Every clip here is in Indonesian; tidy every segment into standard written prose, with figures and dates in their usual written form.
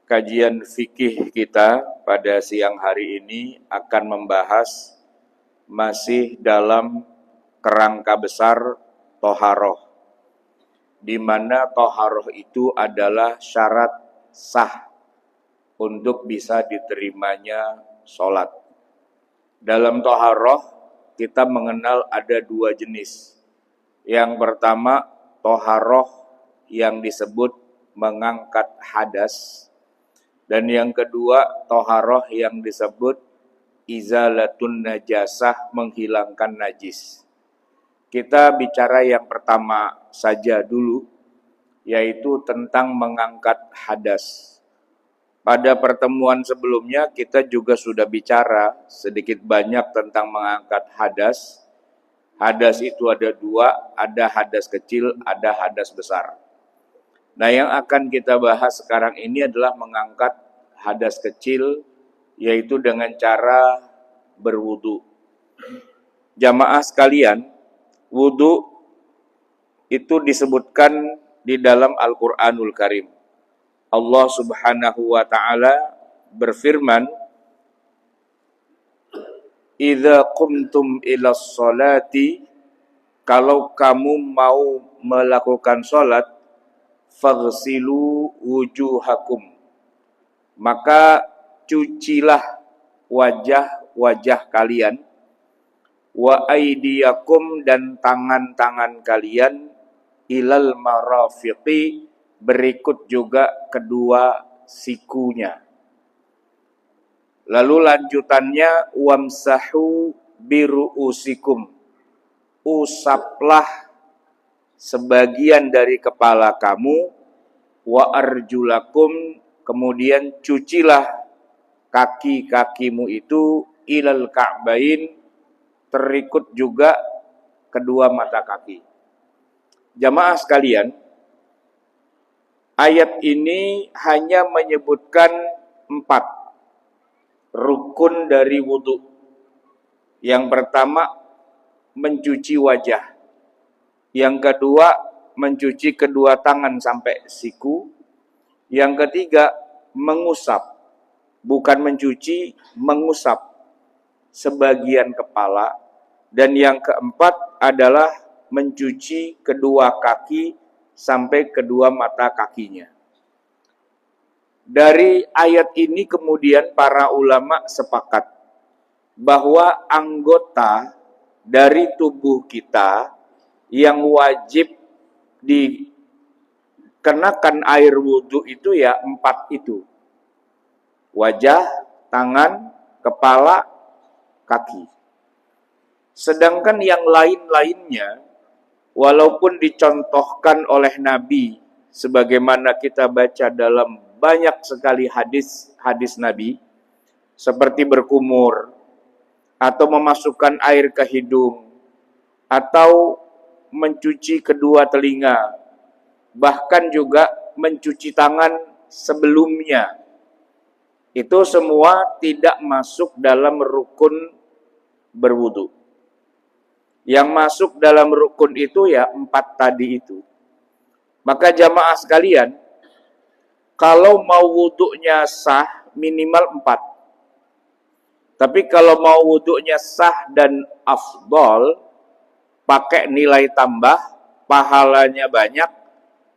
Kajian fikih kita pada siang hari ini akan membahas masih dalam kerangka besar toharoh, di mana toharoh itu adalah syarat sah untuk bisa diterimanya sholat. Dalam toharoh kita mengenal ada dua jenis. Yang pertama toharoh yang disebut mengangkat hadas, dan yang kedua toharoh yang disebut izalatun najasah, menghilangkan najis. Kita bicara yang pertama saja dulu, yaitu tentang mengangkat hadas. Pada pertemuan sebelumnya kita juga sudah bicara sedikit banyak tentang mengangkat hadas. Hadas itu ada dua, ada hadas kecil, ada hadas besar. Nah, yang akan kita bahas sekarang ini adalah mengangkat hadas kecil, yaitu dengan cara berwudu. Jamaah sekalian, wudu itu disebutkan di dalam Al-Quranul Karim. Allah Subhanahu wa ta'ala berfirman, "Idza qumtum ilas sholati," kalau kamu mau melakukan sholat, "faghsilu wujuhakum," maka cucilah wajah-wajah kalian, "wa aydiyakum," dan tangan-tangan kalian, "ilal marafiqi," berikut juga kedua sikunya. Lalu lanjutannya, "wamsahu biru'usikum," usaplah sebagian dari kepala kamu, "wa arjulakum," kemudian cucilah kaki-kakimu itu, "ilal ka'bain," terikut juga kedua mata kaki. Jamaah sekalian, ayat ini hanya menyebutkan 4 rukun dari wudu. Yang pertama, mencuci wajah. Yang kedua, mencuci kedua tangan sampai siku. Yang ketiga, mengusap. Bukan mencuci, mengusap sebagian kepala. Dan yang keempat adalah mencuci kedua kaki sampai kedua mata kakinya. Dari ayat ini kemudian para ulama sepakat bahwa anggota dari tubuh kita yang wajib dikenakan air wudhu itu ya 4 itu. Wajah, tangan, kepala, kaki. Sedangkan yang lain-lainnya, walaupun dicontohkan oleh Nabi, sebagaimana kita baca dalam banyak sekali hadis Nabi, seperti berkumur, atau memasukkan air ke hidung, atau mencuci kedua telinga, bahkan juga mencuci tangan sebelumnya. Itu semua tidak masuk dalam rukun berwudu. Yang masuk dalam rukun itu ya 4 tadi itu. Maka jamaah sekalian, kalau mau wudunya sah minimal 4. Tapi kalau mau wudunya sah dan afdol, pakai nilai tambah, pahalanya banyak,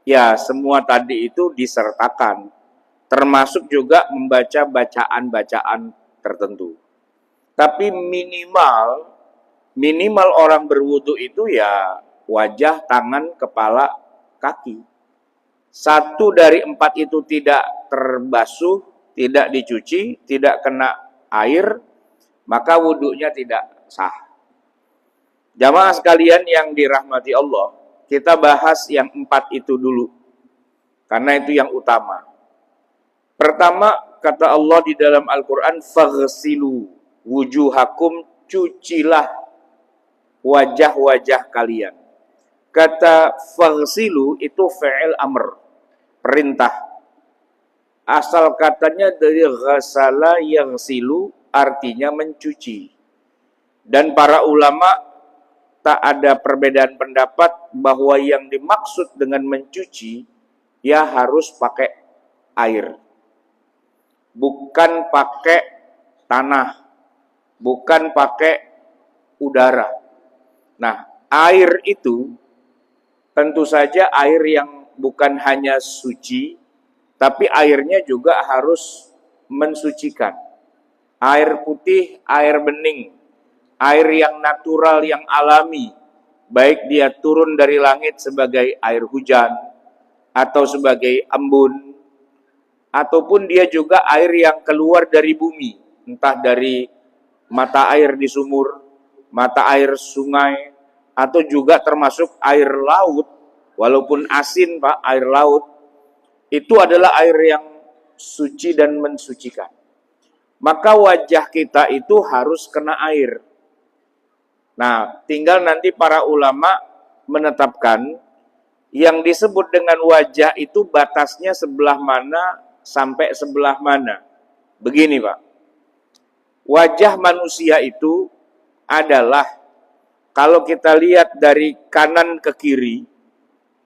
ya semua tadi itu disertakan. Termasuk juga membaca bacaan-bacaan tertentu. Tapi minimal orang berwudu itu ya wajah, tangan, kepala, kaki. 1 dari 4 itu tidak terbasuh, tidak dicuci, tidak kena air, maka wudunya tidak sah. Jamaah sekalian yang dirahmati Allah, kita bahas yang 4 itu dulu, karena itu yang utama. Pertama, kata Allah di dalam Al-Quran, "faghsilu wujuhakum," cucilah wajah-wajah kalian. Kata faghsilu itu fi'il amr, perintah. Asal katanya dari ghasala yaghsilu, artinya mencuci. Dan para ulama tak ada perbedaan pendapat bahwa yang dimaksud dengan mencuci ya harus pakai air. bukan pakai tanah, bukan pakai udara. Nah, air itu tentu saja air yang bukan hanya suci, tapi airnya juga harus mensucikan. Air putih, air bening, air yang natural, yang alami, baik dia turun dari langit sebagai air hujan, atau sebagai embun, ataupun dia juga air yang keluar dari bumi, entah dari mata air di sumur, mata air sungai, atau juga termasuk air laut, walaupun asin Pak, air laut, itu adalah air yang suci dan mensucikan. Maka wajah kita itu harus kena air. Nah, tinggal nanti para ulama menetapkan yang disebut dengan wajah itu batasnya sebelah mana sampai sebelah mana. Begini Pak, wajah manusia itu adalah kalau kita lihat dari kanan ke kiri,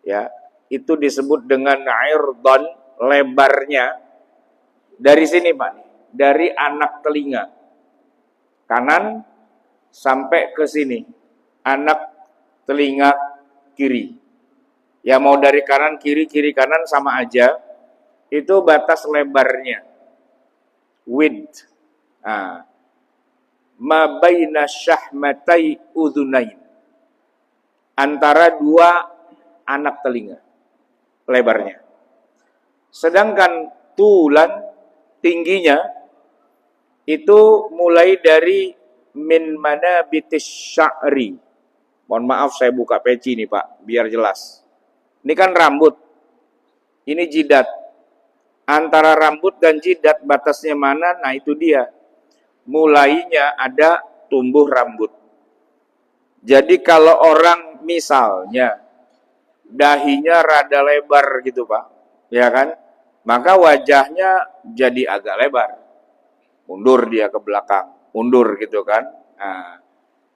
ya, itu disebut dengan irdon, lebarnya dari sini Pak, dari anak telinga kanan sampai ke sini, anak telinga kiri. Ya mau dari kanan kiri, kiri kanan sama aja, itu batas lebarnya, width. Nah, ma baina syahmatai udhunain, antara dua anak telinga lebarnya. Sedangkan tulan, tingginya itu mulai dari min manabitis sya'ri. Mohon maaf saya buka peci nih Pak, biar jelas. Ini kan rambut, ini jidat. Antara rambut dan jidat batasnya mana? Nah itu dia. Mulainya ada tumbuh rambut. Jadi kalau orang misalnya dahinya rada lebar gitu Pak, ya kan? Maka wajahnya jadi agak lebar. Mundur dia ke belakang, mundur gitu kan. Nah,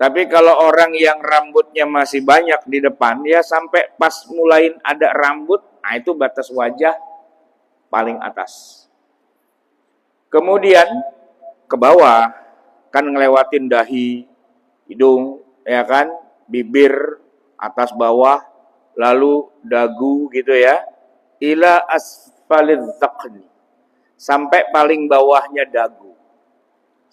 tapi kalau orang yang rambutnya masih banyak di depan, ya sampai pas mulai ada rambut, nah itu batas wajah paling atas. Kemudian ke bawah kan ngelewatin dahi, hidung, ya kan, bibir, atas bawah, lalu dagu gitu ya, ila asfalidz dzaqni, sampai paling bawahnya dagu.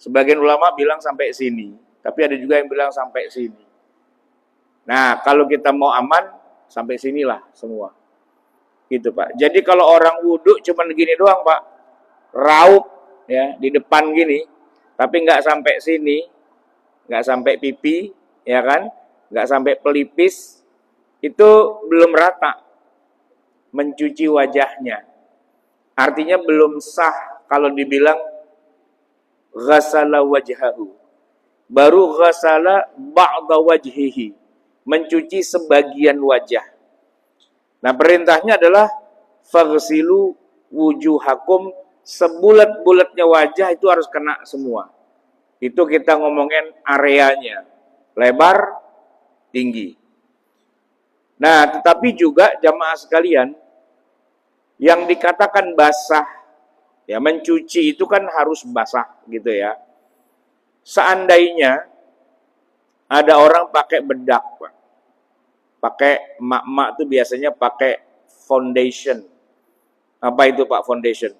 Sebagian ulama bilang sampai sini, tapi ada juga yang bilang sampai sini. Nah, kalau kita mau aman, sampai sinilah semua. Gitu Pak. Jadi kalau orang wudhu cuman gini doang Pak, raup ya di depan gini, tapi nggak sampai sini, nggak sampai pipi, ya kan, nggak sampai pelipis, itu belum rata mencuci wajahnya. Artinya belum sah kalau dibilang ghasala wajhahu. Baru ghasala ba'da wajhihi, mencuci sebagian wajah. Nah perintahnya adalah faghsilu wujuhakum, sebulat-bulatnya wajah itu harus kena semua. Itu kita ngomongin areanya, lebar, tinggi. Nah tetapi juga jamaah sekalian, yang dikatakan basah, ya mencuci itu kan harus basah gitu ya. Seandainya ada orang pakai bedak Pak, pakai emak-emak tuh biasanya pakai foundation. Apa itu Pak foundation?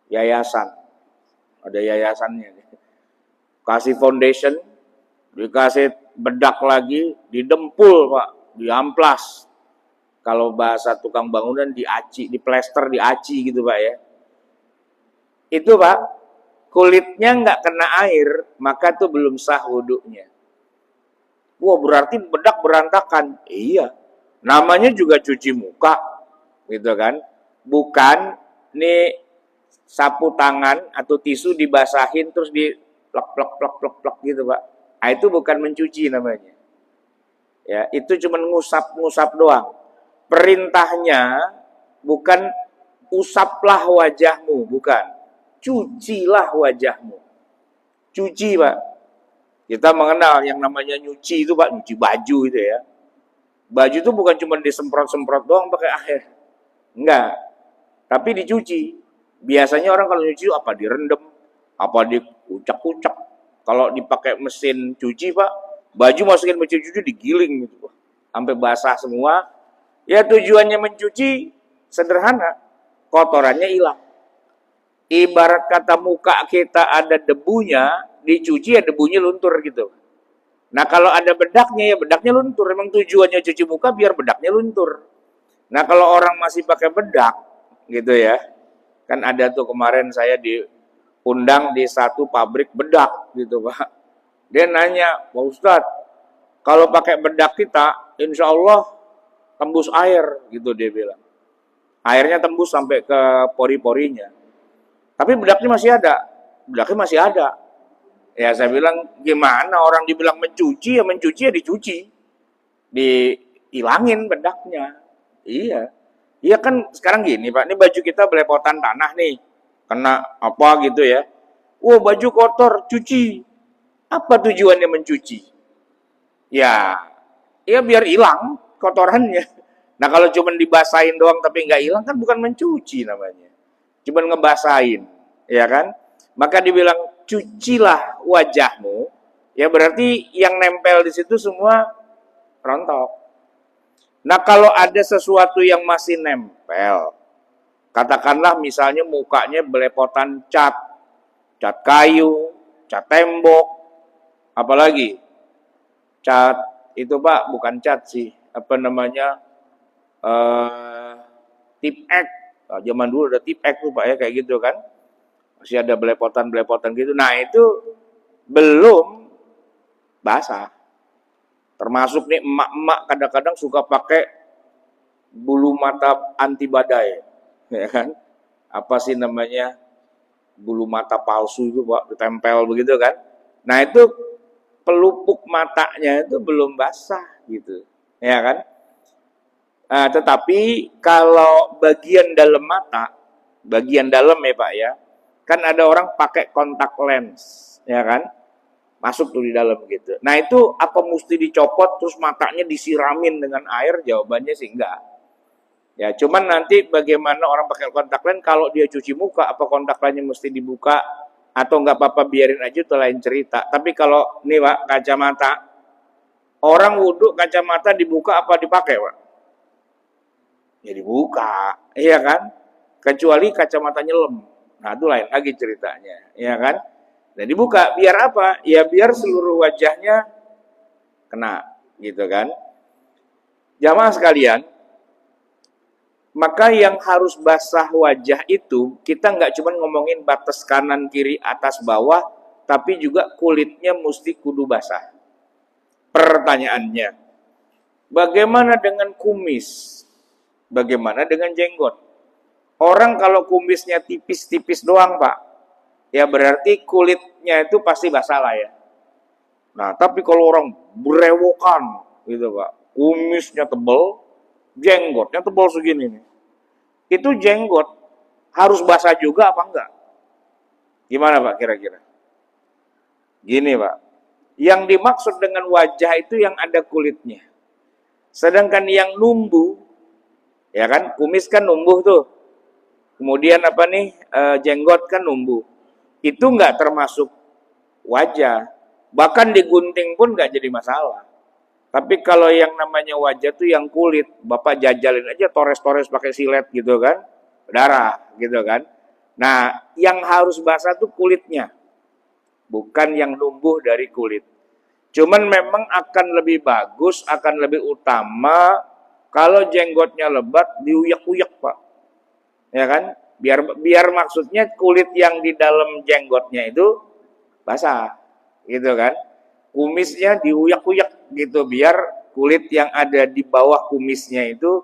Yayasan. Ada yayasannya. Kasih foundation, dikasih bedak lagi, didempul Pak, diamplas. Kalau bahasa tukang bangunan diaci, diplester, diaci gitu Pak ya. Itu Pak, kulitnya nggak kena air, maka tuh belum sah wudhunya. Wah berarti bedak berantakan. Iya, namanya juga cuci muka, gitu kan? Bukan nih sapu tangan atau tisu dibasahin terus di plak gitu Pak. Nah, itu bukan mencuci namanya. Ya, itu cuma ngusap-ngusap doang. Perintahnya bukan usaplah wajahmu, bukan. Cucilah wajahmu. Cuci Pak. Kita mengenal yang namanya nyuci itu Pak, nyuci baju itu ya. Baju itu bukan cuma disemprot-semprot doang pakai air. Enggak. Tapi dicuci. Biasanya orang kalau nyuci apa direndam, apa dikucak-kucak. Kalau dipakai mesin cuci Pak, baju masukin mesin cuci digiling gitu, sampai basah semua. Ya tujuannya mencuci sederhana, kotorannya hilang. Ibarat kata muka kita ada debunya, dicuci ya debunya luntur gitu. Nah kalau ada bedaknya ya bedaknya luntur. Emang tujuannya cuci muka biar bedaknya luntur. Nah kalau orang masih pakai bedak gitu ya, kan ada tuh kemarin saya diundang di satu pabrik bedak gitu Pak. Dia nanya, Pak Ustadz, kalau pakai bedak kita, insya Allah tembus air gitu dia bilang. Airnya tembus sampai ke pori-porinya. Tapi bedaknya masih ada. Bedaknya masih ada. Ya saya bilang, gimana orang dibilang mencuci ya dicuci. Dihilangin bedaknya. Iya. Iya kan sekarang gini Pak, ini baju kita belepotan tanah nih. Kena apa gitu ya. Oh baju kotor, cuci. Apa tujuannya mencuci? Ya, ya biar hilang kotorannya. Nah kalau cuma dibasahin doang tapi nggak hilang kan bukan mencuci namanya. Cuma ngebasahin, ya kan? Maka dibilang cucilah wajahmu, ya berarti yang nempel di situ semua rontok. Nah kalau ada sesuatu yang masih nempel, katakanlah misalnya mukanya belepotan cat, cat kayu, cat tembok, apalagi cat itu Pak bukan cat sih, apa namanya eh tip X. Nah, zaman dulu ada tip X tuh Pak ya kayak gitu kan. Masih ada belepotan-belepotan gitu. Nah, itu belum basah. Termasuk nih emak-emak kadang-kadang suka pakai bulu mata anti badai, ya kan? Apa sih namanya? Bulu mata palsu itu Pak, ditempel begitu kan. Nah, itu pelupuk matanya itu belum basah gitu. Ya kan? Nah, tetapi kalau bagian dalam mata, bagian dalam ya Pak ya, kan ada orang pakai kontak lens, ya kan? Masuk tuh di dalam gitu. Nah itu apa mesti dicopot terus matanya disiramin dengan air? Jawabannya sih enggak. Ya cuman nanti bagaimana orang pakai kontak lens kalau dia cuci muka, apa kontak lensnya mesti dibuka atau enggak apa-apa biarin aja itu lain cerita. Tapi kalau nih Pak kacamata, orang wudhu kacamata dibuka apa dipakai Pak? Ya dibuka, iya kan? Kecuali kacamata nyelem. Nah itu lain lagi ceritanya, iya kan? Nah dibuka, biar apa? Ya biar seluruh wajahnya kena, gitu kan? Jamaah sekalian, maka yang harus basah wajah itu, kita nggak cuma ngomongin batas kanan, kiri, atas, bawah, tapi juga kulitnya mesti kudu basah. Pertanyaannya, bagaimana dengan kumis? Bagaimana dengan jenggot? Orang kalau kumisnya tipis-tipis doang, Pak, ya berarti kulitnya itu pasti basah lah ya. Nah, tapi kalau orang berewokan, gitu Pak, kumisnya tebel, jenggotnya tebal segini nih. Itu jenggot harus basah juga apa enggak? Gimana Pak kira-kira? Gini Pak, yang dimaksud dengan wajah itu yang ada kulitnya. Sedangkan yang numbuh, ya kan, kumis kan numbuh tuh. Kemudian apa nih, jenggot kan numbuh. Itu enggak termasuk wajah. Bahkan digunting pun enggak jadi masalah. Tapi kalau yang namanya wajah tuh yang kulit, Bapak jajalin aja tores-tores pakai silet gitu kan, darah gitu kan. Nah, yang harus basah tuh kulitnya, bukan yang numbuh dari kulit. Cuman memang akan lebih bagus, akan lebih utama kalau jenggotnya lebat diuyak-uyak Pak, ya kan? Biar maksudnya kulit yang di dalam jenggotnya itu basah, gitu kan? Kumisnya diuyak-uyak gitu biar kulit yang ada di bawah kumisnya itu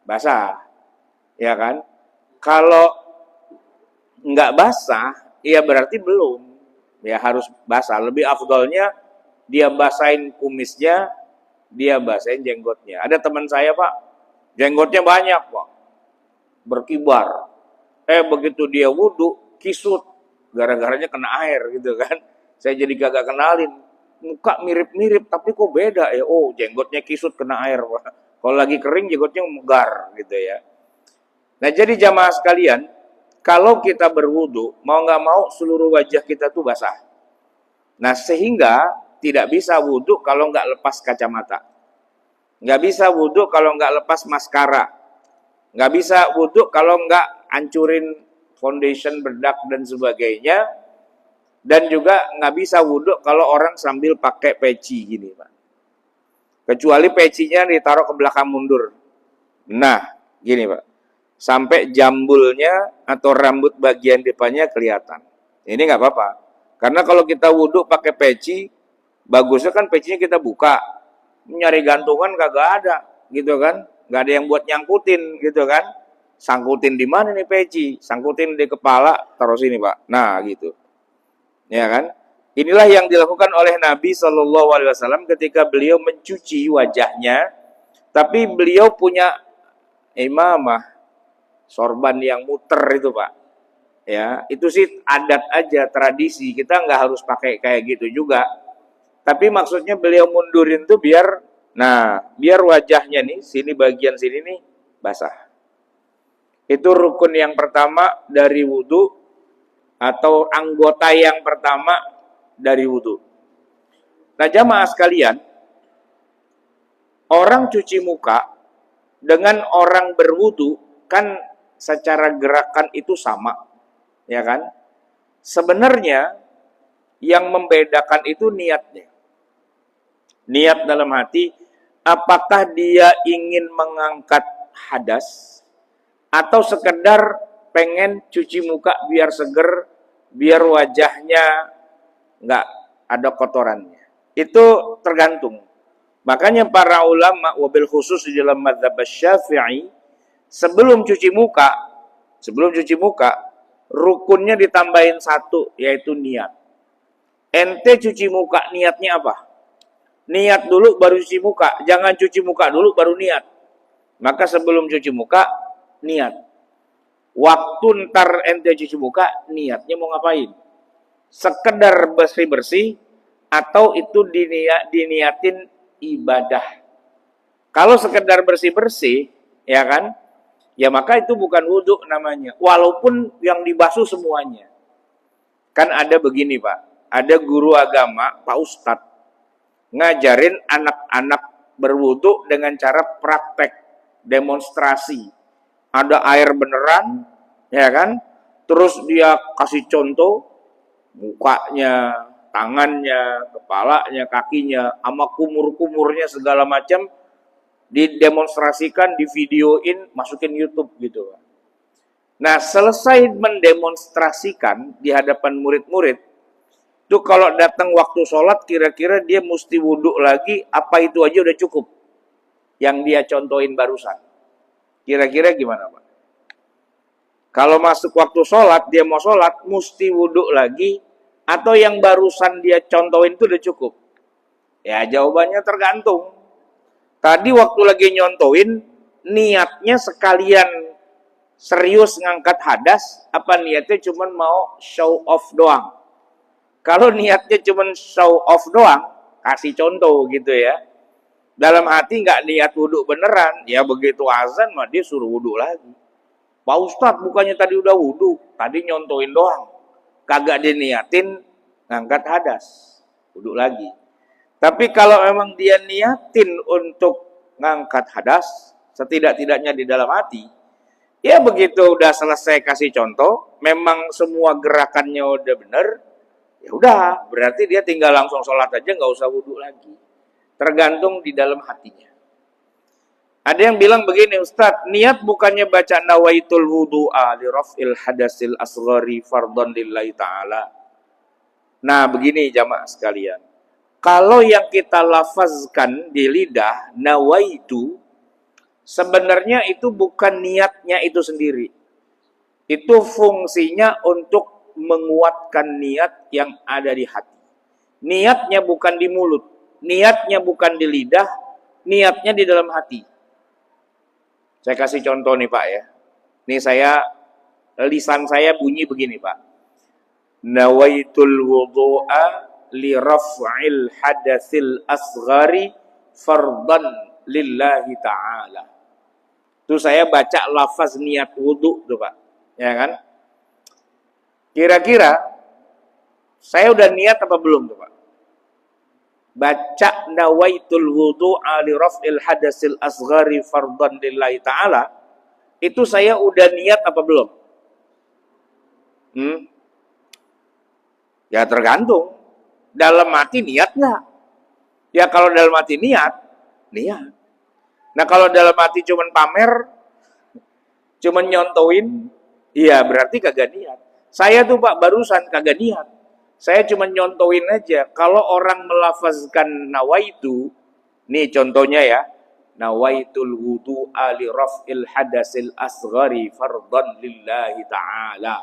basah, ya kan? Kalau nggak basah, ya berarti belum, ya harus basah. Lebih afdolnya dia basahin kumisnya, dia basahin jenggotnya. Ada teman saya Pak, jenggotnya banyak Pak, berkibar. Begitu dia wudhu, kisut, gara-garanya kena air gitu kan. Saya jadi kagak kenalin. Muka mirip-mirip, tapi kok beda ya? Oh, jenggotnya kisut kena air. Kalau lagi kering, jenggotnya megar gitu ya. Nah, jadi jamaah sekalian, kalau kita berwudu, mau nggak mau seluruh wajah kita tuh basah. Nah, sehingga tidak bisa wudu kalau nggak lepas kacamata. Nggak bisa wudu kalau nggak lepas maskara. Nggak bisa wudu kalau nggak hancurin foundation, bedak, dan sebagainya. Dan juga nggak bisa wudu kalau orang sambil pakai peci gini, Pak. Kecuali pecinya ditaruh ke belakang mundur. Nah, gini Pak. Sampai jambulnya atau rambut bagian depannya kelihatan. Ini nggak apa-apa. Karena kalau kita wudhu pakai peci, bagusnya kan pecinya kita buka. Nyari gantungan kagak ada, gitu kan? Nggak ada yang buat nyangkutin, gitu kan? Sangkutin di mana nih peci? Sangkutin di kepala, taruh sini Pak. Nah, gitu. Ya kan? Inilah yang dilakukan oleh Nabi Shallallahu Alaihi Wasallam ketika beliau mencuci wajahnya, tapi beliau punya imamah sorban yang muter itu Pak. Ya, itu sih adat aja, tradisi. Kita nggak harus pakai kayak gitu juga. Tapi maksudnya beliau mundurin tuh biar, nah, biar wajahnya nih, sini bagian sini nih basah. Itu rukun yang pertama dari wudhu atau anggota yang pertama dari wudhu. Nah, jamaah sekalian, orang cuci muka dengan orang berwudhu kan secara gerakan itu sama, ya kan? Sebenarnya yang membedakan itu niatnya. Niat dalam hati, apakah dia ingin mengangkat hadas atau sekedar pengen cuci muka biar seger, biar wajahnya nggak ada kotorannya. Itu tergantung. Makanya para ulama, wabil khusus di dalam mazhab Syafi'i, sebelum cuci muka, rukunnya ditambahin satu, yaitu niat. Ente cuci muka, niatnya apa? Niat dulu baru cuci muka. Jangan cuci muka dulu baru niat. Maka sebelum cuci muka, niat. Waktu ntar ente cuci muka, niatnya mau ngapain? Sekedar bersih-bersih atau itu diniatin ibadah. Kalau sekedar bersih-bersih, ya kan? Ya maka itu bukan wudhu namanya. Walaupun yang dibasuh semuanya. Kan ada begini Pak. Ada guru agama, Pak Ustadz, ngajarin anak-anak berwudhu dengan cara praktek, demonstrasi. Ada air beneran, ya kan? Terus dia kasih contoh, mukanya, tangannya, kepalanya, kakinya, sama kumur-kumurnya segala macam, didemonstrasikan, divideoin, masukin YouTube gitu. Nah, selesai mendemonstrasikan di hadapan murid-murid, itu kalau datang waktu sholat, kira-kira dia mesti wudhu lagi, apa itu aja udah cukup yang dia contohin barusan. Kira-kira gimana Pak? Kalau masuk waktu sholat, dia mau sholat, mesti wudhu lagi, atau yang barusan dia contohin itu udah cukup? Ya jawabannya tergantung. Tadi waktu lagi nyontohin, niatnya sekalian serius ngangkat hadas, apa niatnya cuma mau show off doang? Kalau niatnya cuma show off doang, kasih contoh gitu ya. Dalam hati nggak niat wudhu beneran, ya begitu azan mah dia suruh wudhu lagi. Pak Ustadz bukannya tadi udah wudhu, tadi nyontohin doang. Kagak diniatin ngangkat hadas, wudhu lagi. Tapi kalau memang dia niatin untuk ngangkat hadas, setidak-tidaknya di dalam hati, ya begitu udah selesai kasih contoh, memang semua gerakannya udah bener, ya udah, berarti dia tinggal langsung sholat aja, nggak usah wudhu lagi. Tergantung di dalam hatinya. Ada yang bilang begini, Ustadz, niat bukannya baca nawaitul wudu'a li raf'il hadasil asghari fardhan lillahi ta'ala. Nah, begini jamaah sekalian. Kalau yang kita lafazkan di lidah, nawaitu, sebenarnya itu bukan niatnya itu sendiri. Itu fungsinya untuk menguatkan niat yang ada di hati. Niatnya bukan di mulut, niatnya bukan di lidah, niatnya di dalam hati. Saya kasih contoh nih Pak ya. Nih lisan saya bunyi begini Pak. Nawaitul wudu'a li raf'il hadatsil asghari fardhan lillahi ta'ala. Tuh saya baca lafaz niat wudu tuh Pak. Ya kan? Kira-kira saya udah niat apa belum tuh Pak? Baca nawaitul wudu'a li raf'il hadasil asghari fardhan lillahi ta'ala. Itu saya udah niat apa belum? Ya tergantung. Dalam hati niat nggak? Ya kalau dalam hati niat, niat. Nah kalau dalam hati cuman pamer, cuman nyontoin, iya berarti kagak niat. Saya tuh Pak barusan kagak niat. Saya cuman nyontoin aja. Kalau orang melafazkan nawaitu, nih contohnya ya, nawaitul wudu'a li raf'il hadasil asghari fardhan lillahi ta'ala.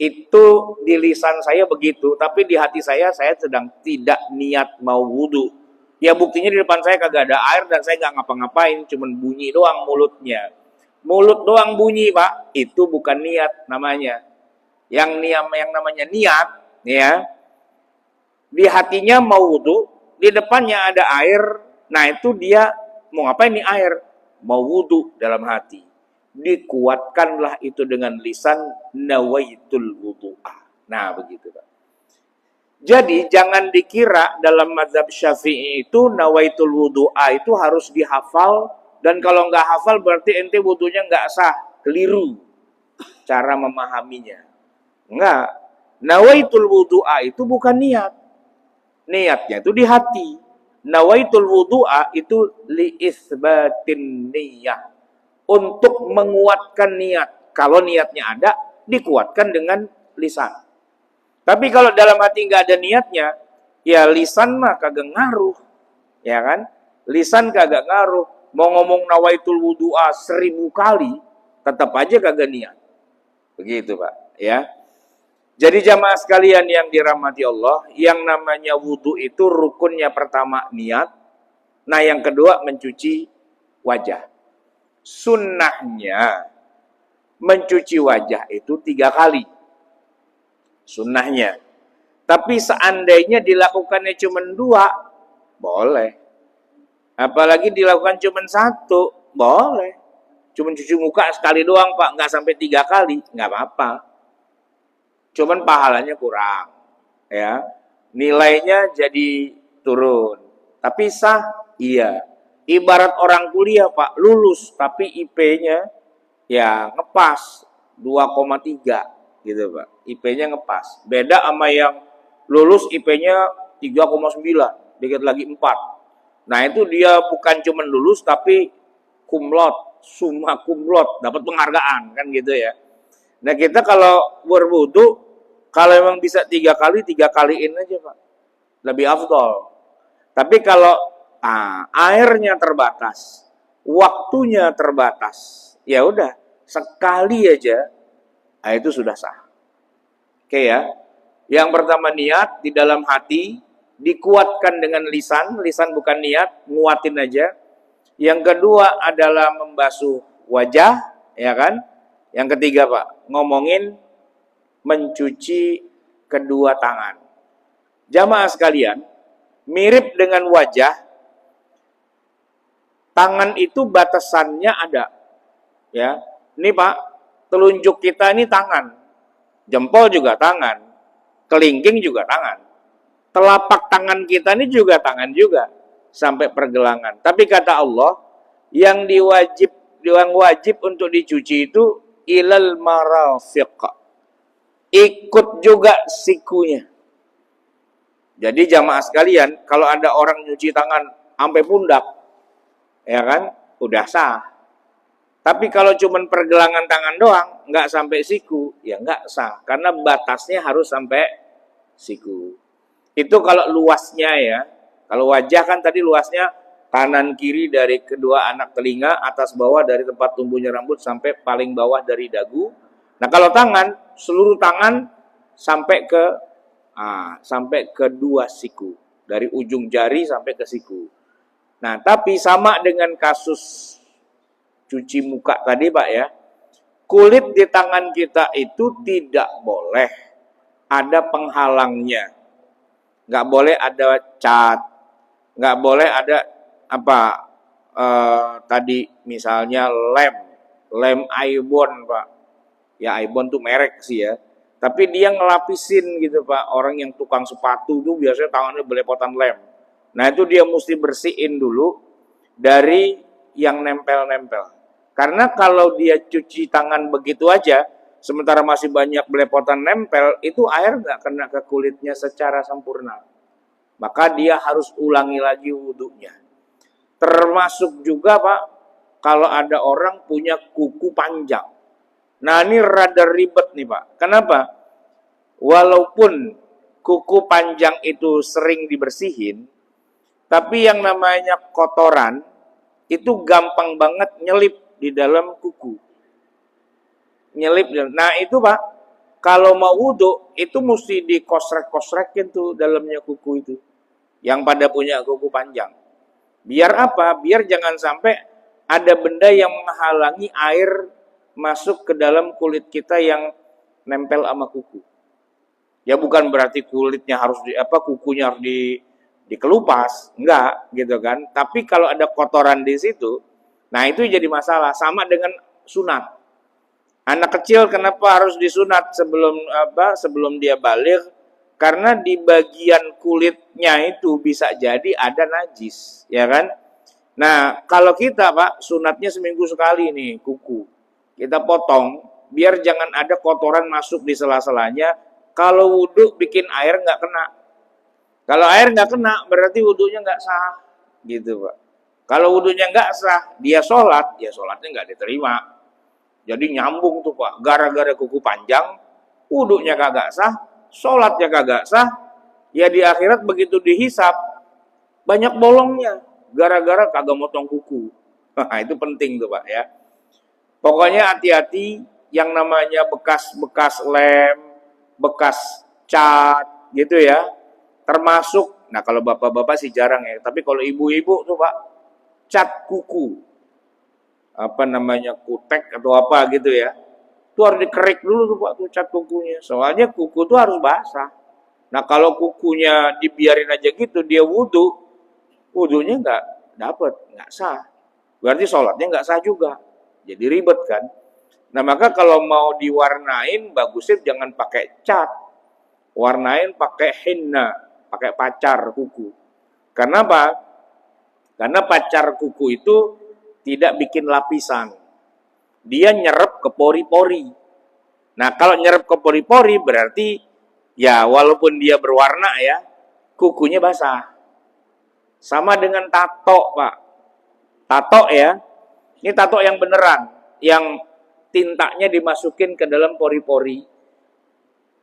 Itu di lisan saya begitu, tapi di hati saya sedang tidak niat mau wudu. Ya buktinya di depan saya kagak ada air dan saya nggak ngapa-ngapain, cuman bunyi doang mulutnya. Mulut doang bunyi Pak, itu bukan niat namanya. Yang namanya niat, ya, di hatinya mau wudu, di depannya ada air, nah itu dia mau ngapain nih air? Mau wudu dalam hati. Dikuatkanlah itu dengan lisan nawaitul wudu'ah. Nah begitu Pak. Jadi jangan dikira dalam mazhab Syafi'i itu nawaitul wudu'ah itu harus dihafal, dan kalau nggak hafal berarti ente wudunya nggak sah. Keliru cara memahaminya. Enggak. Nawaitul wudu'ah itu bukan niat. Niatnya itu di hati. Nawaitul wudu'a itu li isbatin niyah. Untuk menguatkan niat. Kalau niatnya ada, dikuatkan dengan lisan. Tapi kalau dalam hati nggak ada niatnya, ya lisan mah kagak ngaruh. Ya kan? Lisan kagak ngaruh. Mau ngomong nawaitul wudu'a 1000 kali, tetap aja kagak niat. Begitu Pak. Ya. Jadi jamaah sekalian yang dirahmati Allah, yang namanya wudu itu rukunnya pertama niat, nah yang kedua mencuci wajah. Sunnahnya mencuci wajah itu 3 kali. Sunnahnya. Tapi seandainya dilakukannya cuma 2, boleh. Apalagi dilakukan cuma 1, boleh. Cuma cuci muka sekali doang Pak, nggak sampai 3 kali, nggak apa-apa. Cuman pahalanya kurang, ya. Nilainya jadi turun. Tapi sah, iya. Ibarat orang kuliah Pak, lulus tapi IP-nya ya ngepas 2,3 gitu Pak. IP-nya ngepas. Beda sama yang lulus IP-nya 3,9, dikit lagi 4. Nah, itu dia bukan cuma lulus tapi cum laude, summa cum laude, dapat penghargaan kan gitu ya. Nah, kita kalau berwudu, kalau memang bisa 3 kali, 3 kaliin aja Pak. Lebih afdol. Tapi kalau airnya terbatas, waktunya terbatas, ya udah sekali aja, itu sudah sah. Oke ya. Yang pertama niat di dalam hati, dikuatkan dengan lisan, lisan bukan niat, nguatin aja. Yang kedua adalah membasuh wajah, ya kan? Yang ketiga Pak, ngomongin mencuci kedua tangan. Jamaah sekalian, mirip dengan wajah, tangan itu batasannya ada. Ya, ini Pak, telunjuk kita ini tangan, jempol juga tangan, kelingking juga tangan, telapak tangan kita ini juga tangan juga, sampai pergelangan. Tapi kata Allah, yang wajib untuk dicuci itu ilal marafiq, ikut juga sikunya. Jadi jamaah sekalian, kalau ada orang nyuci tangan sampai pundak, ya kan, udah sah. Tapi kalau cuman pergelangan tangan doang, nggak sampai siku, ya nggak sah. Karena batasnya harus sampai siku. Itu kalau luasnya ya. Kalau wajah kan tadi luasnya kanan kiri dari kedua anak telinga, atas bawah dari tempat tumbuhnya rambut sampai paling bawah dari dagu. Nah kalau tangan, seluruh tangan sampai ke 2 siku, dari ujung jari sampai ke siku. Nah, tapi sama dengan kasus cuci muka tadi Pak ya, kulit di tangan kita itu tidak boleh ada penghalangnya, nggak boleh ada cat, nggak boleh ada tadi misalnya lem lem Aibon, Pak. Ya Aibon tuh merek sih ya. Tapi dia ngelapisin gitu, Pak. Orang yang tukang sepatu tuh biasanya tangannya belepotan lem. Nah, itu dia mesti bersihin dulu dari yang nempel-nempel. Karena kalau dia cuci tangan begitu aja, sementara masih banyak belepotan nempel, itu air nggak kena ke kulitnya secara sempurna. Maka dia harus ulangi lagi wudhunya. Termasuk juga, Pak, kalau ada orang punya kuku panjang. Nah, ini rada ribet nih, Pak. Kenapa? Walaupun kuku panjang itu sering dibersihin, tapi yang namanya kotoran itu gampang banget nyelip di dalam kuku. Nyelip. Nah, itu, Pak, kalau mau wudhu, itu mesti dikosrek-kosrekin tuh dalamnya kuku itu. Yang pada punya kuku panjang. Biar apa? Biar jangan sampai ada benda yang menghalangi air masuk ke dalam kulit kita yang nempel sama kuku. Ya bukan berarti kulitnya harus kukunya harus dikelupas, enggak gitu kan. Tapi kalau ada kotoran di situ, nah itu jadi masalah. Sama dengan sunat. Anak kecil kenapa harus disunat sebelum dia balik? Karena di bagian kulitnya itu bisa jadi ada najis, ya kan? Nah, kalau kita, Pak, sunatnya seminggu sekali nih, kuku. Kita potong, biar jangan ada kotoran masuk di sela-selanya. Kalau wudhu bikin air nggak kena. Kalau air nggak kena, berarti wudhunya nggak sah. Gitu, Pak. Kalau wudhunya nggak sah, dia sholat, ya sholatnya nggak diterima. Jadi nyambung tuh, Pak. Gara-gara kuku panjang, wudhunya kagak sah, sholatnya kagak sah, ya di akhirat begitu dihisap, banyak bolongnya. Gara-gara kagak motong kuku. Nah, itu penting tuh, Pak, ya. Pokoknya hati-hati yang namanya bekas-bekas lem, bekas cat gitu ya. Termasuk, nah kalau bapak-bapak sih jarang ya, tapi kalau ibu-ibu tuh, Pak, cat kuku. Kutek atau apa gitu ya. Itu harus dikerik dulu tuh, Pak, tuh cat kukunya. Soalnya kuku tuh harus basah. Nah, kalau kukunya dibiarin aja gitu, dia wudhunya nggak nggak sah. Berarti sholatnya nggak sah juga. Jadi ribet kan. Nah, maka kalau mau diwarnain, bagusnya jangan pakai cat. Warnain pakai henna, pakai pacar kuku. Karena apa? Karena pacar kuku itu tidak bikin lapisan. Dia nyerap ke pori-pori. Nah, kalau nyerap ke pori-pori berarti ya walaupun dia berwarna ya, kukunya basah. Sama dengan tato, Pak. Tato ya, ini tato yang beneran, yang tintanya dimasukin ke dalam pori-pori.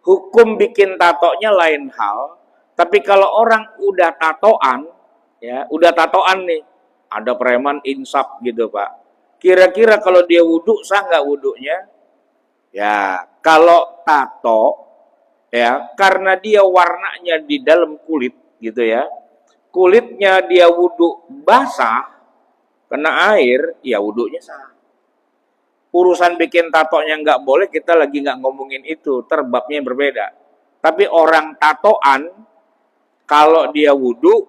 Hukum bikin tatonya lain hal, tapi kalau orang udah tatoan, ya, udah tatoan nih, ada preman insaf gitu, Pak. Kira-kira kalau dia wudhu, sah nggak wudhunya? Ya, kalau tato, ya, karena dia warnanya di dalam kulit, gitu ya, kulitnya dia wudhu basah, kena air, ya wudhunya sah. Urusan bikin tatonya nggak boleh, kita lagi nggak ngomongin itu, terbabnya berbeda. Tapi orang tatoan, kalau dia wudhu,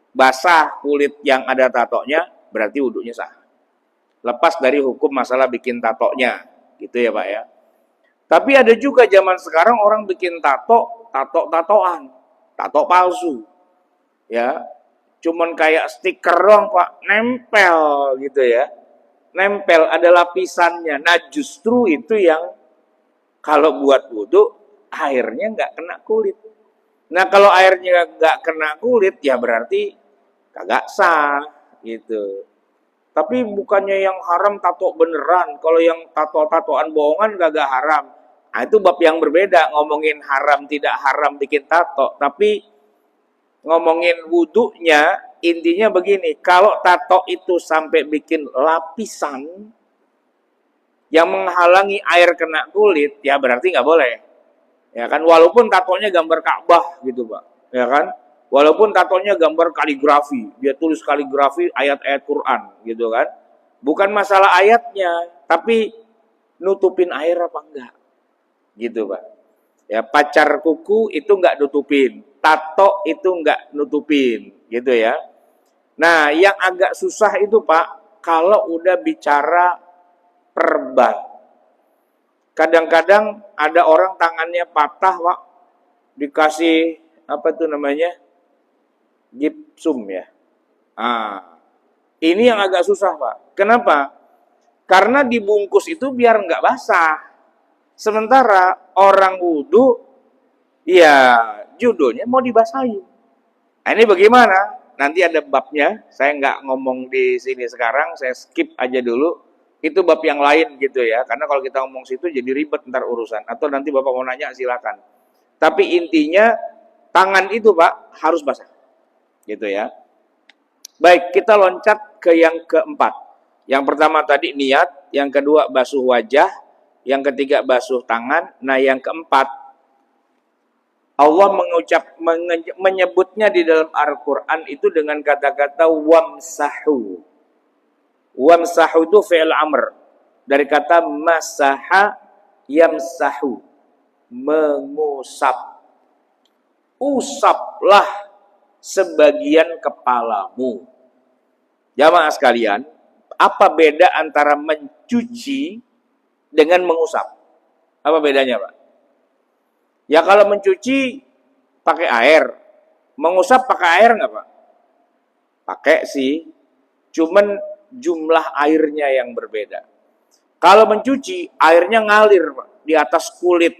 basah kulit yang ada tatonya, berarti wudhunya sah. Lepas dari hukum masalah bikin tatonya, gitu ya, Pak ya. Tapi ada juga zaman sekarang orang bikin tatoan, tato palsu. Ya, cuman kayak stiker doang, Pak, nempel gitu ya. Nempel, ada lapisannya. Nah, justru itu yang kalau buat wudhu, airnya nggak kena kulit. Nah, kalau airnya nggak kena kulit, ya berarti kagak sah, gitu. Tapi bukannya yang haram tato beneran. Kalau yang tato-tatoan bohongan kagak haram. Nah, itu bab yang berbeda. Ngomongin haram tidak haram bikin tato. Tapi ngomongin wudhunya, intinya begini, kalau tato itu sampai bikin lapisan yang menghalangi air kena kulit, ya berarti nggak boleh. Ya kan, walaupun tatonya gambar Ka'bah gitu, Pak. Ya kan? Walaupun tatonya gambar kaligrafi, dia tulis kaligrafi ayat-ayat Quran gitu kan. Bukan masalah ayatnya, tapi nutupin air apa enggak. Gitu, Pak. Ya, pacar kuku itu enggak nutupin, tato itu enggak nutupin, gitu ya. Nah, yang agak susah itu, Pak, kalau udah bicara perban. Kadang-kadang ada orang tangannya patah, Pak, dikasih apa itu namanya? Gipsum ya. Ini yang agak susah, Pak. Kenapa? Karena dibungkus itu biar nggak basah. Sementara orang wudhu, ya judulnya mau dibasahin. Nah, ini bagaimana? Nanti ada babnya. Saya nggak ngomong di sini sekarang. Saya skip aja dulu. Itu bab yang lain gitu ya. Karena kalau kita ngomong situ jadi ribet ntar urusan. Atau nanti Bapak mau nanya silakan. Tapi intinya tangan itu, Pak, harus basah. Gitu ya. Baik, kita loncat ke yang keempat. Yang pertama tadi niat, yang kedua basuh wajah, yang ketiga basuh tangan. Nah, yang keempat Allah menyebutnya di dalam Al-Qur'an itu dengan kata-kata wamsahu. Wamsahu itu fi'il amr dari kata masaha yamsahu, mengusap. Usaplah sebagian kepalamu. Jamaah sekalian, apa beda antara mencuci dengan mengusap? Apa bedanya, Pak? Ya kalau mencuci pakai air, mengusap pakai air nggak, Pak? Pakai sih, cuman jumlah airnya yang berbeda. Kalau mencuci, airnya ngalir, Pak, di atas kulit,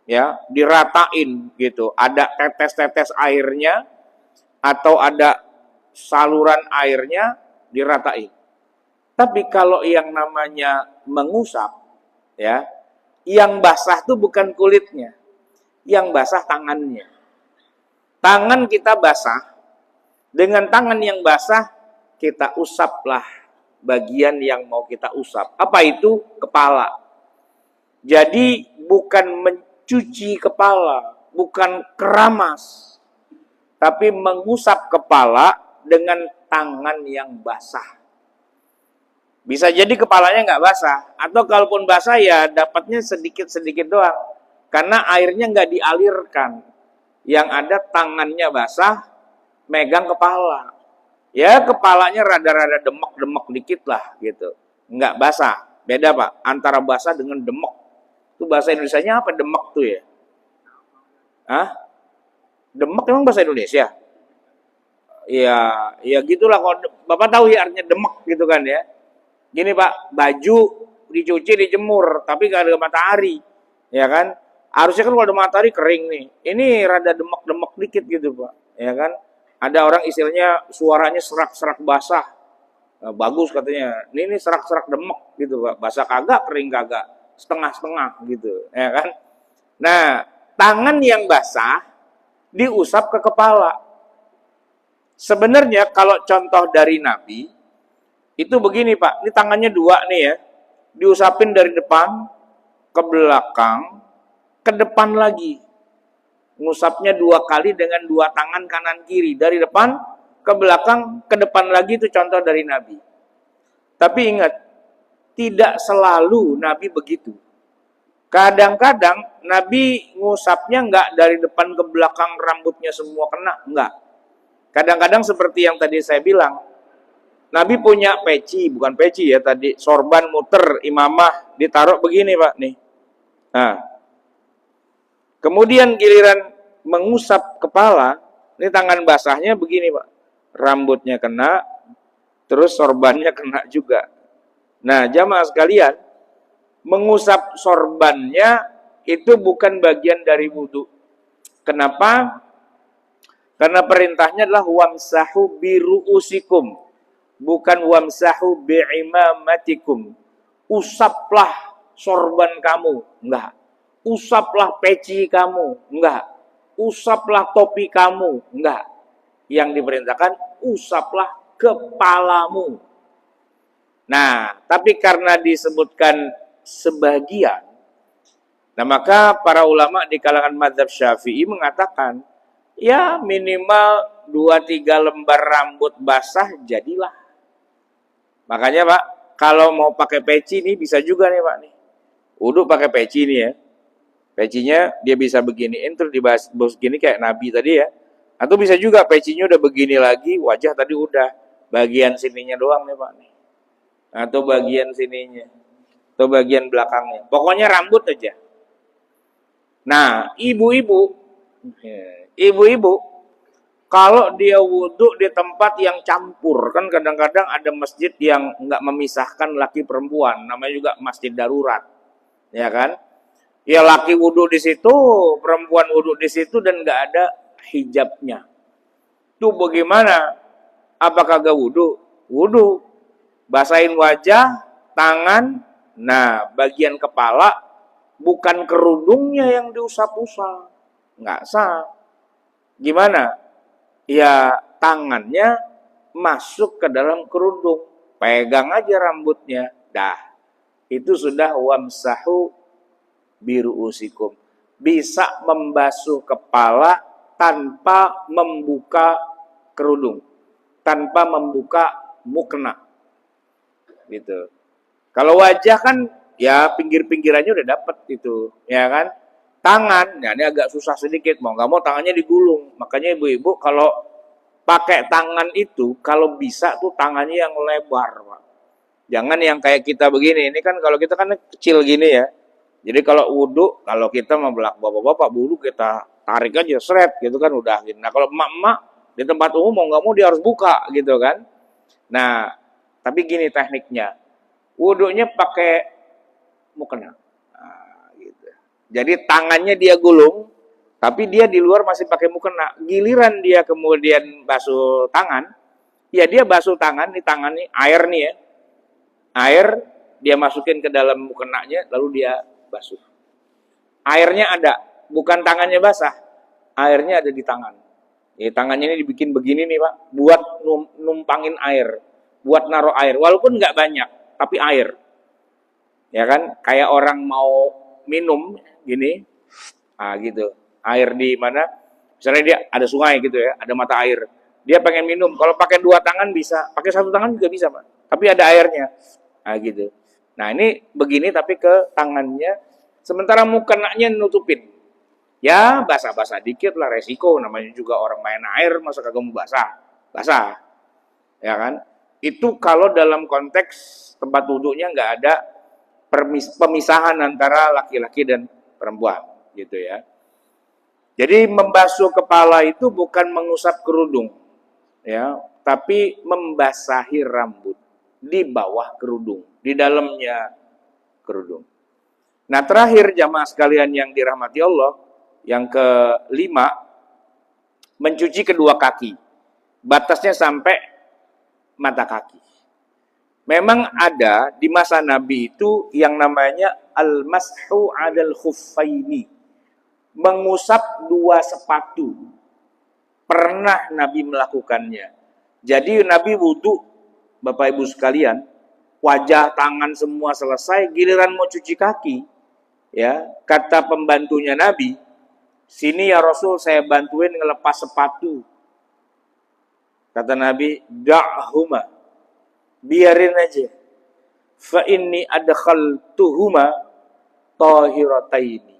ya, diratain gitu. Ada tetes-tetes airnya atau ada saluran airnya diratain. Tapi kalau yang namanya mengusap, ya, yang basah itu bukan kulitnya, yang basah tangannya. Tangan kita basah, dengan tangan yang basah kita usaplah bagian yang mau kita usap. Apa itu? Kepala. Jadi bukan mencuci kepala, bukan keramas, tapi mengusap kepala dengan tangan yang basah. Bisa jadi kepalanya nggak basah, atau kalaupun basah ya dapatnya sedikit-sedikit doang. Karena airnya nggak dialirkan. Yang ada tangannya basah, megang kepala. Ya kepalanya rada-rada demek-demek dikit lah gitu. Nggak basah. Beda, Pak, antara basah dengan demek. Itu bahasa Indonesianya apa demek tuh ya? Hah? Demek emang bahasa Indonesia? Ya gitulah, kalau Bapak tahu ya artinya demek gitu kan ya. Gini, Pak, baju dicuci dijemur tapi gak ada matahari, ya kan? Harusnya kan kalau ada matahari kering nih. Ini rada demek-demek dikit gitu, Pak, ya kan? Ada orang istilahnya suaranya serak-serak basah. Nah, bagus katanya. Ini serak-serak demek gitu, Pak. Basah kagak, kering kagak, setengah-setengah gitu, ya kan? Nah, tangan yang basah diusap ke kepala. Sebenarnya kalau contoh dari Nabi, itu begini, Pak. Ini tangannya dua nih ya. Diusapin dari depan, ke belakang, ke depan lagi. Ngusapnya 2 kali dengan 2 tangan kanan kiri. Dari depan, ke belakang, ke depan lagi, itu contoh dari Nabi. Tapi ingat, tidak selalu Nabi begitu. Kadang-kadang Nabi ngusapnya nggak dari depan ke belakang, rambutnya semua kena. Enggak. Kadang-kadang seperti yang tadi saya bilang, Nabi punya peci, bukan peci ya tadi, sorban muter, imamah, ditaruh begini, Pak, nih. Nah, kemudian giliran mengusap kepala, ini tangan basahnya begini, Pak. Rambutnya kena, terus sorbannya kena juga. Nah, jamaah sekalian, mengusap sorbannya itu bukan bagian dari wudhu. Kenapa? Karena perintahnya adalah wamsahu biru'usikum, bukan wamsahu bi'imamatikum. Usaplah sorban kamu, enggak. Usaplah peci kamu, enggak. Usaplah topi kamu, enggak. Yang diperintahkan usaplah kepalamu. Nah, tapi karena disebutkan sebagian, nah maka para ulama di kalangan mazhab Syafi'i mengatakan, ya minimal 2-3 lembar rambut basah jadilah. Makanya, Pak, kalau mau pakai peci nih bisa juga nih, Pak, nih. Wudu pakai peci nih ya. Pecinya dia bisa beginiin terus dibahas begini kayak Nabi tadi ya. Atau bisa juga pecinya udah begini lagi, wajah tadi udah bagian sininya doang nih, Pak, nih. Atau bagian sininya. atau bagian belakangnya. Pokoknya rambut aja. Nah, ibu-ibu, kalau dia wudhu di tempat yang campur, kan kadang-kadang ada masjid yang nggak memisahkan laki perempuan, namanya juga masjid darurat, ya kan? Ya laki wudhu di situ, perempuan wudhu di situ dan nggak ada hijabnya. Itu bagaimana? Apakah gak wudhu? Wudhu, basahin wajah, tangan, nah bagian kepala, bukan kerudungnya yang diusap-usap, nggak sah. Gimana? Ya tangannya masuk ke dalam kerudung, pegang aja rambutnya, dah itu sudah wamsahu biruusikum, bisa membasuh kepala tanpa membuka kerudung, tanpa membuka mukena, gitu. Kalau wajah kan ya pinggir-pinggirannya udah dapet itu, ya kan. Tangan, ya ini agak susah sedikit, mau nggak mau tangannya digulung. Makanya ibu-ibu kalau pakai tangan itu, kalau bisa tuh tangannya yang lebar, Pak. Jangan yang kayak kita begini. Ini kan kalau kita kan kecil gini ya. Jadi kalau wudhu, kalau kita mau bapak-bapak wudhu kita tarik aja, seret gitu kan udah. Nah kalau emak-emak di tempat umum mau nggak mau dia harus buka gitu kan. Nah, tapi gini tekniknya. Wudhunya pakai mukena. Jadi tangannya dia gulung, tapi dia di luar masih pakai mukena. Giliran dia kemudian basuh tangan, ya dia basuh tangan, di tangan nih, air nih ya. Air dia masukin ke dalam mukenanya, lalu dia basuh. Airnya ada, bukan tangannya basah. Airnya ada di tangan. Ya, tangannya ini dibikin begini nih Pak, buat numpangin air, buat naruh air. Walaupun nggak banyak, tapi air. Ya kan, kayak orang mau minum gini, gitu. Air di mana? Misalnya dia ada sungai gitu ya, ada mata air. Dia pengen minum. Kalau pakai dua tangan bisa, pakai satu tangan juga bisa, Pak. Tapi ada airnya, gitu. Nah ini begini tapi ke tangannya, sementara mukenanya nutupin. Ya basah-basah dikit lah, resiko. Namanya juga orang main air, masa kagak mau basah? Basah, ya kan? Itu kalau dalam konteks tempat duduknya nggak ada pemisahan antara laki-laki dan perempuan, gitu ya. Jadi membasuh kepala itu bukan mengusap kerudung, ya, tapi membasahi rambut di bawah kerudung, di dalamnya kerudung. Nah terakhir jamaah sekalian yang dirahmati Allah, yang kelima, mencuci kedua kaki, batasnya sampai mata kaki. Memang ada di masa Nabi itu yang namanya al-mashu 'alal khuffaini, mengusap dua sepatu. Pernah Nabi melakukannya. Jadi Nabi wudhu, Bapak Ibu sekalian, wajah, tangan semua selesai, giliran mau cuci kaki, ya kata pembantunya Nabi, sini ya Rasul, saya bantuin ngelepas sepatu. Kata Nabi, da'huma, biarin aja. Fa inni adkhaltuhuma tahirataini.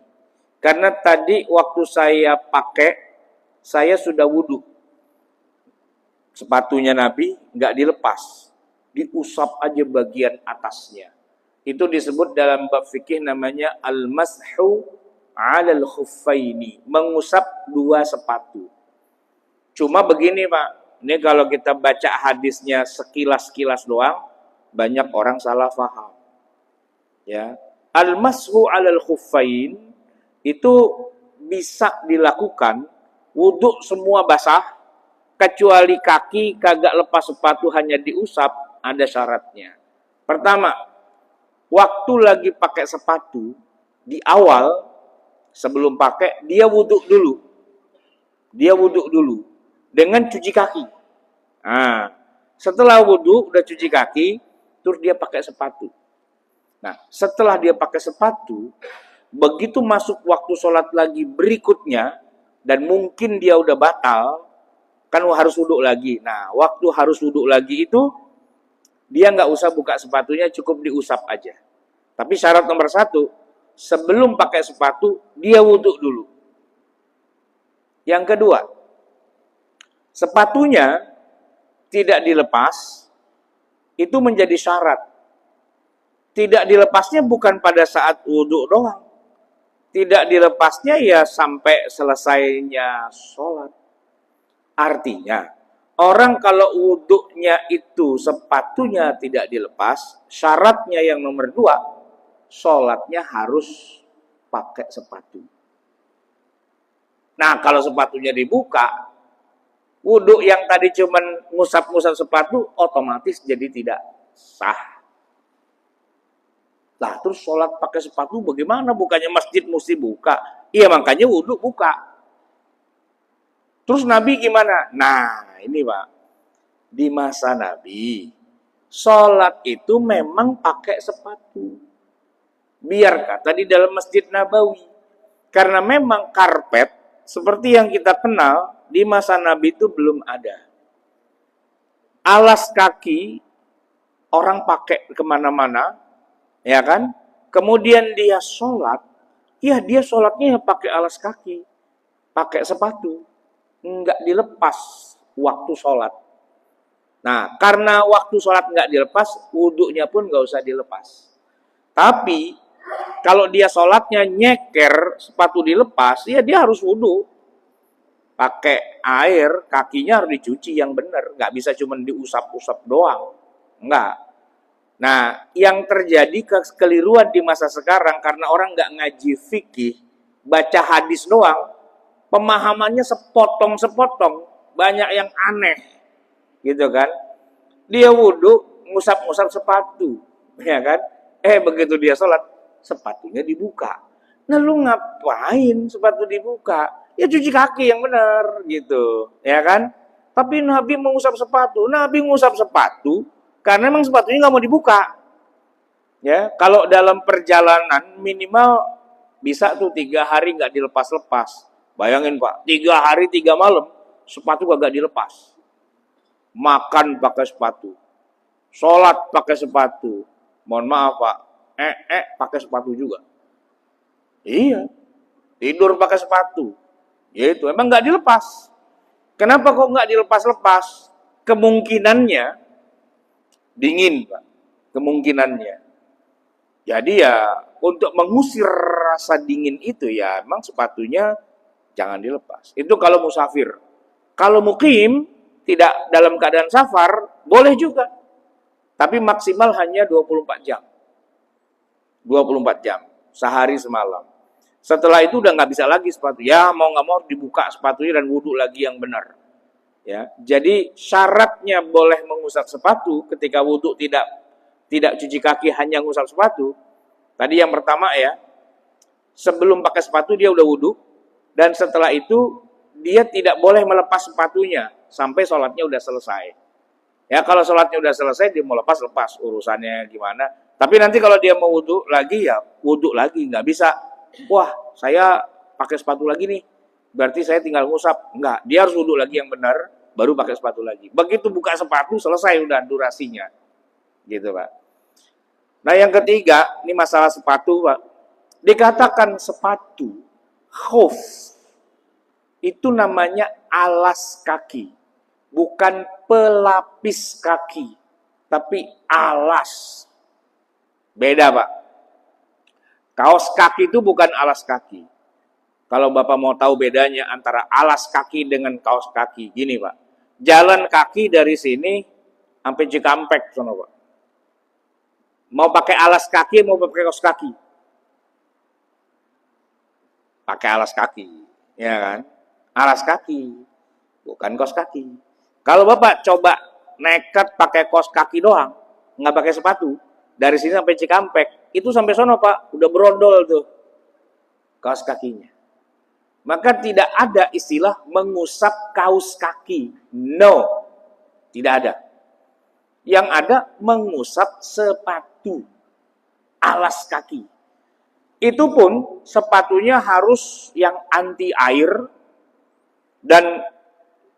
Karena tadi waktu saya pakai, saya sudah wudhu. Sepatunya Nabi nggak dilepas, diusap aja bagian atasnya. Itu disebut dalam bab fikih namanya al-mashu 'alal khuffaini, mengusap dua sepatu. Cuma begini Pak, ini kalau kita baca hadisnya sekilas-kilas doang, banyak orang salah paham. Ya, al-mashu 'alal khuffain itu bisa dilakukan wudhu semua basah, kecuali kaki kagak lepas sepatu hanya diusap, ada syaratnya. Pertama, waktu lagi pakai sepatu, di awal sebelum pakai dia wudhu dulu. Dia wudhu dulu dengan cuci kaki. Nah, setelah wudhu udah cuci kaki, terus dia pakai sepatu. Nah, setelah dia pakai sepatu, begitu masuk waktu sholat lagi berikutnya, dan mungkin dia udah batal, kan harus wudhu lagi. Nah, waktu harus wudhu lagi itu, dia nggak usah buka sepatunya, cukup diusap aja. Tapi syarat nomor satu, sebelum pakai sepatu, dia wudhu dulu. Yang kedua, sepatunya tidak dilepas, itu menjadi syarat. Tidak dilepasnya bukan pada saat wudhu doang. Tidak dilepasnya ya sampai selesainya sholat. Artinya, orang kalau wudhunya itu sepatunya tidak dilepas, syaratnya yang nomor 2, sholatnya harus pakai sepatu. Nah, kalau sepatunya dibuka, wudhu yang tadi cuman ngusap-ngusap sepatu, otomatis jadi tidak sah. Nah, terus sholat pakai sepatu bagaimana? Bukannya masjid mesti buka. Iya, makanya wudhu buka. Terus Nabi gimana? Nah, ini Pak. Di masa Nabi, sholat itu memang pakai sepatu. Biar kata di dalam Masjid Nabawi. Karena memang karpet, seperti yang kita kenal, di masa Nabi itu belum ada. Alas kaki, orang pakai kemana-mana, ya kan? Kemudian dia sholat, ya dia sholatnya pakai alas kaki, pakai sepatu, nggak dilepas waktu sholat. Nah, karena waktu sholat nggak dilepas, wudhunya pun nggak usah dilepas. Tapi kalau dia sholatnya nyeker, sepatu dilepas, ya dia harus wudhu. Pakai air, kakinya harus dicuci yang benar, nggak bisa cuma diusap-usap doang, nggak. Nah, yang terjadi kekeliruan di masa sekarang karena orang nggak ngaji fikih, baca hadis doang, pemahamannya sepotong-sepotong, banyak yang aneh, gitu kan? Dia wudhu, ngusap-ngusap sepatu, ya kan? Begitu dia sholat, sepatunya dibuka. Nah, lu ngapain sepatu dibuka? Ya cuci kaki yang benar, gitu, ya kan? Tapi Nabi mengusap sepatu, Nabi mengusap sepatu karena memang sepatunya nggak mau dibuka. Ya, kalau dalam perjalanan minimal bisa tuh 3 hari nggak dilepas-lepas. Bayangin Pak, 3 hari 3 malam sepatu kagak dilepas. Makan pakai sepatu, sholat pakai sepatu. Mohon maaf Pak, pakai sepatu juga. Iya, tidur pakai sepatu. Ya itu, emang nggak dilepas. Kenapa kok nggak dilepas-lepas? Kemungkinannya dingin Pak, kemungkinannya. Jadi ya untuk mengusir rasa dingin itu ya emang sepatunya jangan dilepas. Itu kalau musafir. Kalau mukim tidak dalam keadaan safar boleh juga. Tapi maksimal hanya 24 jam. 24 jam, sehari semalam. Setelah itu udah nggak bisa lagi sepatu. Ya mau nggak mau dibuka sepatunya dan wudhu lagi yang benar. Ya, jadi syaratnya boleh mengusap sepatu ketika wudhu tidak cuci kaki hanya ngusap sepatu. Tadi yang pertama ya, sebelum pakai sepatu dia udah wudhu dan setelah itu dia tidak boleh melepas sepatunya sampai sholatnya udah selesai. Ya kalau sholatnya udah selesai dia mau lepas urusannya gimana. Tapi nanti kalau dia mau wudhu lagi ya wudhu lagi, nggak bisa. Wah saya pakai sepatu lagi nih, berarti saya tinggal ngusap. Enggak, dia harus wudhu lagi yang benar, baru pakai sepatu lagi. Begitu buka sepatu selesai udah durasinya, gitu Pak. Nah yang ketiga, ini masalah sepatu Pak. Dikatakan sepatu, khuf, itu namanya alas kaki, bukan pelapis kaki, tapi alas. Beda Pak. Kaos kaki itu bukan alas kaki. Kalau Bapak mau tahu bedanya antara alas kaki dengan kaos kaki, gini Pak. Jalan kaki dari sini sampai Cikampek sono Pak. Mau pakai alas kaki, mau pakai kaos kaki? Pakai alas kaki, ya kan? Alas kaki, bukan kaos kaki. Kalau Bapak coba nekat pakai kaos kaki doang, nggak pakai sepatu, dari sini sampai Cikampek, itu sampai sono Pak, udah berondol tuh kaos kakinya. Maka tidak ada istilah mengusap kaos kaki. No, tidak ada. Yang ada mengusap sepatu, alas kaki. Itu pun sepatunya harus yang anti air dan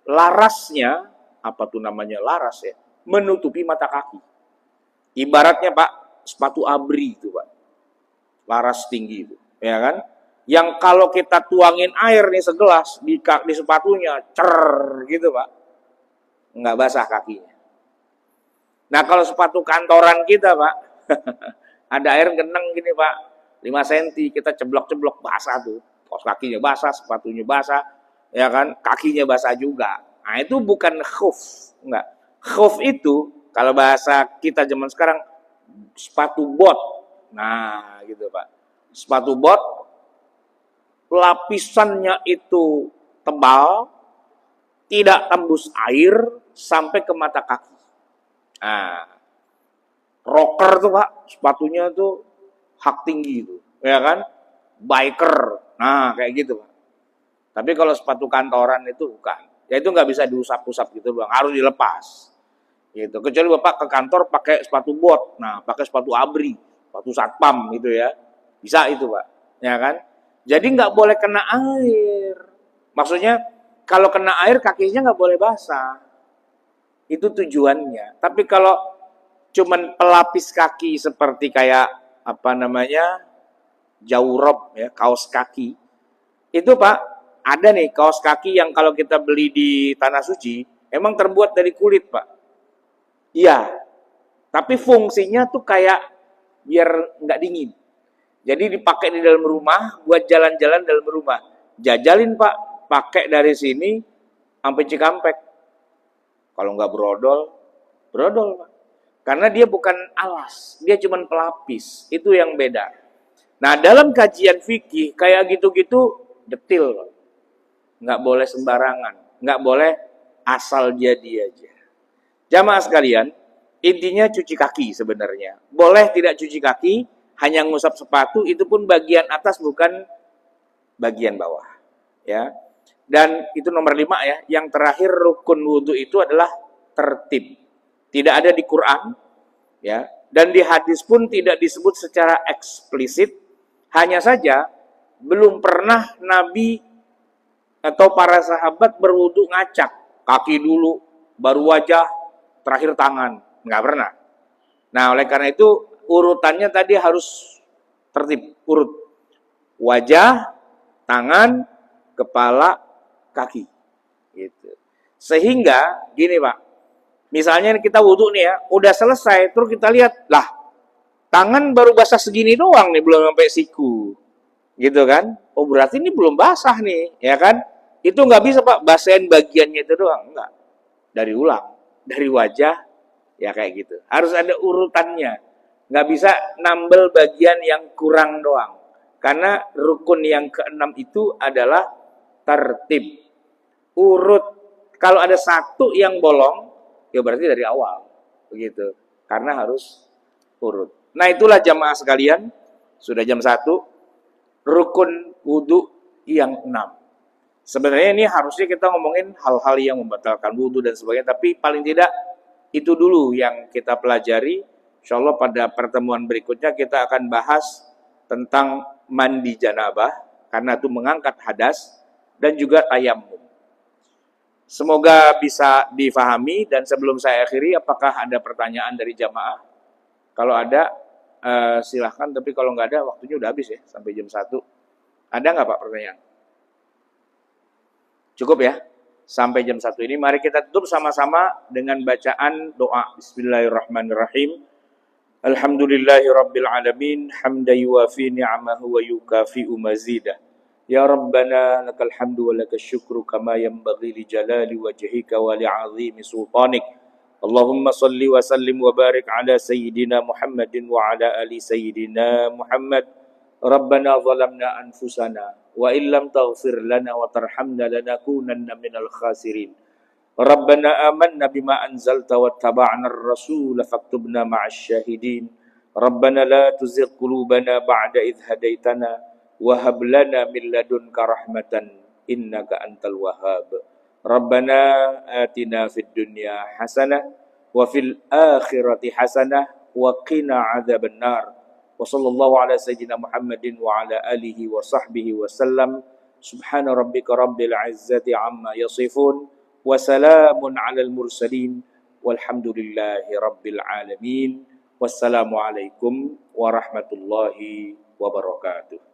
larasnya, apa tuh namanya laras ya, menutupi mata kaki. Ibaratnya Pak, sepatu abri itu Pak, laras tinggi itu, ya kan? Yang kalau kita tuangin air nih segelas di sepatunya, gitu Pak, nggak basah kakinya. Nah kalau sepatu kantoran kita Pak, Ada air genang gini Pak, 5 cm, kita ceblok-ceblok basah tuh. Kaos kakinya basah, sepatunya basah, ya kan, kakinya basah juga. Nah itu bukan khuf, enggak. Khuf itu kalau bahasa kita zaman sekarang sepatu bot. Nah, gitu Pak. Sepatu bot lapisannya itu tebal, tidak tembus air sampai ke mata kaki. Nah, rocker tuh Pak, sepatunya tuh hak tinggi itu, ya kan? Biker. Nah, kayak gitu Pak. Tapi kalau sepatu kantoran itu bukan. Ya itu nggak bisa diusap-usap gitu Bang, harus dilepas. Gitu. Kecuali Bapak ke kantor pakai sepatu bot. Nah, pakai sepatu abri, sepatu satpam gitu ya. Bisa itu, Pak. Ya kan? Jadi nggak boleh kena air. Maksudnya kalau kena air kakinya nggak boleh basah. Itu tujuannya. Tapi kalau cuman pelapis kaki seperti kayak apa namanya? Jawrob ya, kaos kaki. Itu Pak, ada nih kaos kaki yang kalau kita beli di Tanah Suci emang terbuat dari kulit, Pak. Iya. Tapi fungsinya tuh kayak biar nggak dingin. Jadi dipakai di dalam rumah buat jalan-jalan dalam rumah. Jajalin Pak, pakai dari sini sampai Cikampek. Kalau nggak brodol, brodol Pak. Karena dia bukan alas, dia cuma pelapis. Itu yang beda. Nah dalam kajian fikih kayak gitu-gitu detil. Nggak boleh sembarangan. Nggak boleh asal jadi aja. Jamaah sekalian, intinya cuci kaki sebenarnya. Boleh tidak cuci kaki, hanya ngusap sepatu, itu pun bagian atas bukan bagian bawah. Ya. Dan itu nomor 5 ya. Yang terakhir rukun wudhu itu adalah tertib. Tidak ada di Quran, ya. Dan di hadis pun tidak disebut secara eksplisit. Hanya saja belum pernah Nabi atau para sahabat berwudhu ngacak. Kaki dulu, baru wajah, terakhir tangan. Nggak pernah. Nah, oleh karena itu urutannya tadi harus tertib, urut. Wajah, tangan, kepala, kaki. Gitu. Sehingga gini Pak, misalnya kita wudhu nih ya, udah selesai, terus kita lihat, lah, tangan baru basah segini doang nih, belum sampai siku. Gitu kan? Oh berarti ini belum basah nih, ya kan? Itu nggak bisa Pak, basahin bagiannya itu doang. Enggak. Dari ulang, dari wajah, ya kayak gitu. Harus ada urutannya. Nggak bisa nambel bagian yang kurang doang. Karena rukun yang keenam itu adalah tertib. Urut. Kalau ada satu yang bolong, ya berarti dari awal. Begitu. Karena harus urut. Nah itulah jamaah sekalian. Sudah jam 1. Rukun wudhu yang 6. Sebenarnya ini harusnya kita ngomongin hal-hal yang membatalkan wudhu dan sebagainya. Tapi paling tidak itu dulu yang kita pelajari. Insya Allah pada pertemuan berikutnya kita akan bahas tentang mandi janabah. Karena itu mengangkat hadas dan juga tayamum. Semoga bisa difahami. Dan sebelum saya akhiri, apakah ada pertanyaan dari jamaah? Kalau ada, silahkan. Tapi kalau nggak ada, waktunya udah habis ya. Sampai jam 1. Ada nggak Pak pertanyaan? Cukup ya? Sampai jam 1 ini. Mari kita tutup sama-sama dengan bacaan doa. Bismillahirrahmanirrahim. Alhamdulillahi Rabbil Alamin. Hamda yuwafi ni'amahu wa yukafi'u mazidah. Ya Rabbana lakal hamdu wa lakal syukru kama yanbaghi li jalali wajhika wa li'azimi sultanik. Allahumma salli wa sallim wa barik ala Sayyidina Muhammadin wa ala ali Sayyidina Muhammad. Rabbana zalamna anfusana wa illam taghfir lana wa tarhamna lanakunanna minal khasirin. Rabbana amanna bima anzalta wattaba'na ar-rasul faktubna ma'asy syahidin. Rabbana la tuzigh qulubana ba'da idh hadaitana wa hab lana min ladunka rahmatan innaka antal wahhab. Rabbana atina fid dunya hasanah wa fil akhirati hasanah wa qina adzabannar. Wa sallallahu ala sayyidina Muhammadin wa ala alihi wa sahbihi wa sallam. Subhana rabbika rabbil izzati amma yasifun. Wassalamun alal mursalin walhamdulillahi rabbil alamin. Wassalamualaikum warahmatullahi wabarakatuh.